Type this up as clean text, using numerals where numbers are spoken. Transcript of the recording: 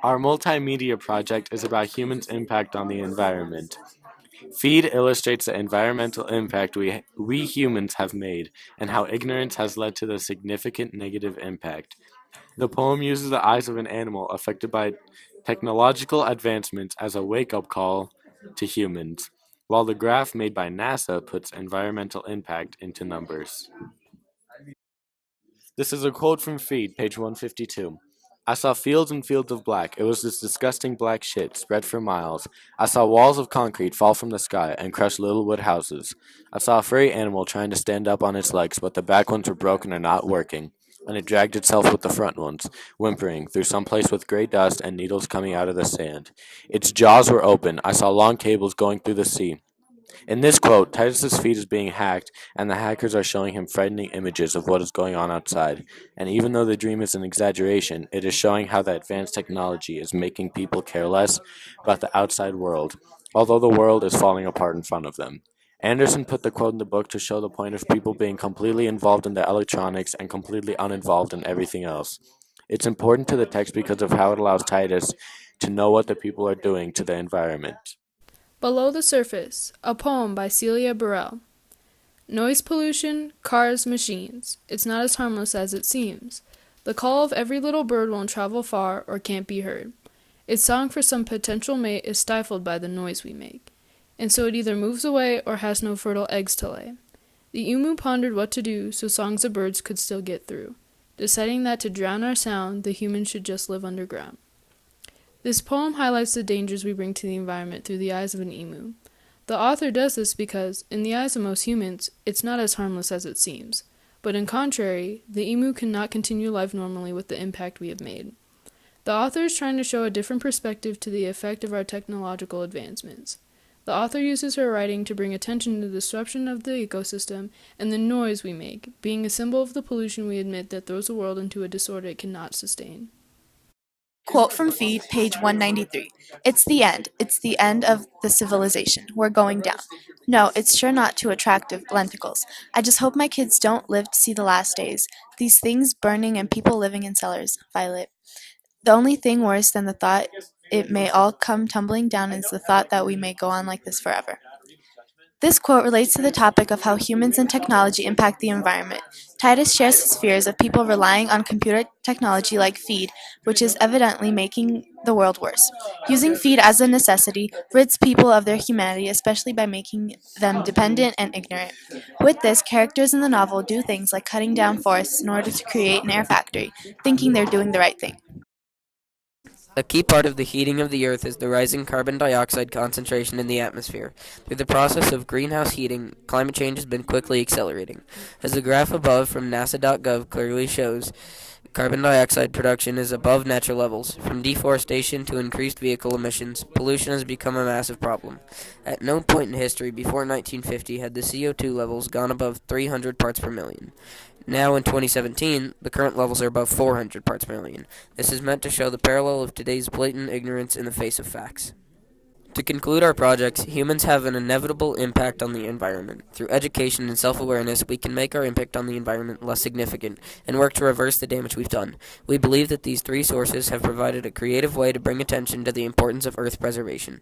Our multimedia project is about humans' impact on the environment. Feed illustrates the environmental impact we humans have made and how ignorance has led to the significant negative impact. The poem uses the eyes of an animal affected by technological advancements as a wake up call to humans, while the graph made by NASA puts environmental impact into numbers. This is a quote from Feed, page 152. I saw fields and fields of black. It was this disgusting black shit spread for miles. I saw walls of concrete fall from the sky and crush little wood houses. I saw a furry animal trying to stand up on its legs, but the back ones were broken and not working, and it dragged itself with the front ones, whimpering, through some place with gray dust and needles coming out of the sand. Its jaws were open. I saw long cables going through the sea. In this quote, Titus's feed is being hacked, and the hackers are showing him frightening images of what is going on outside. And even though the dream is an exaggeration, it is showing how the advanced technology is making people care less about the outside world, although the world is falling apart in front of them. Anderson put the quote in the book to show the point of people being completely involved in the electronics and completely uninvolved in everything else. It's important to the text because of how it allows Titus to know what the people are doing to the environment. Below the Surface, a poem by Celia Burrell. Noise pollution, cars, machines. It's not as harmless as it seems. The call of every little bird won't travel far or can't be heard. Its song for some potential mate is stifled by the noise we make, and so it either moves away or has no fertile eggs to lay. The emu pondered what to do so songs of birds could still get through, deciding that to drown our sound, the humans should just live underground. This poem highlights the dangers we bring to the environment through the eyes of an emu. The author does this because, in the eyes of most humans, it's not as harmless as it seems. But in contrary, the emu cannot continue life normally with the impact we have made. The author is trying to show a different perspective to the effect of our technological advancements. The author uses her writing to bring attention to the disruption of the ecosystem and the noise we make, being a symbol of the pollution we admit that throws the world into a disorder it cannot sustain. Quote from Feed, page 193. It's the end. It's the end of the civilization. We're going down. No, it's sure not too attractive, lenticles. I just hope my kids don't live to see the last days. These things burning and people living in cellars. Violet. The only thing worse than the thought it may all come tumbling down is the thought that we may go on like this forever. This quote relates to the topic of how humans and technology impact the environment. Titus shares his fears of people relying on computer technology like feed, which is evidently making the world worse. Using feed as a necessity rids people of their humanity, especially by making them dependent and ignorant. With this, characters in the novel do things like cutting down forests in order to create an air factory, thinking they're doing the right thing. A key part of the heating of the Earth is the rising carbon dioxide concentration in the atmosphere. Through the process of greenhouse heating, climate change has been quickly accelerating. As the graph above from nasa.gov clearly shows, carbon dioxide production is above natural levels. From deforestation to increased vehicle emissions, pollution has become a massive problem. At no point in history before 1950 had the CO2 levels gone above 300 parts per million. Now in 2017, the current levels are above 400 parts per million. This is meant to show the parallel of today's blatant ignorance in the face of facts. To conclude our projects, humans have an inevitable impact on the environment. Through education and self-awareness, we can make our impact on the environment less significant and work to reverse the damage we've done. We believe that these three sources have provided a creative way to bring attention to the importance of Earth preservation.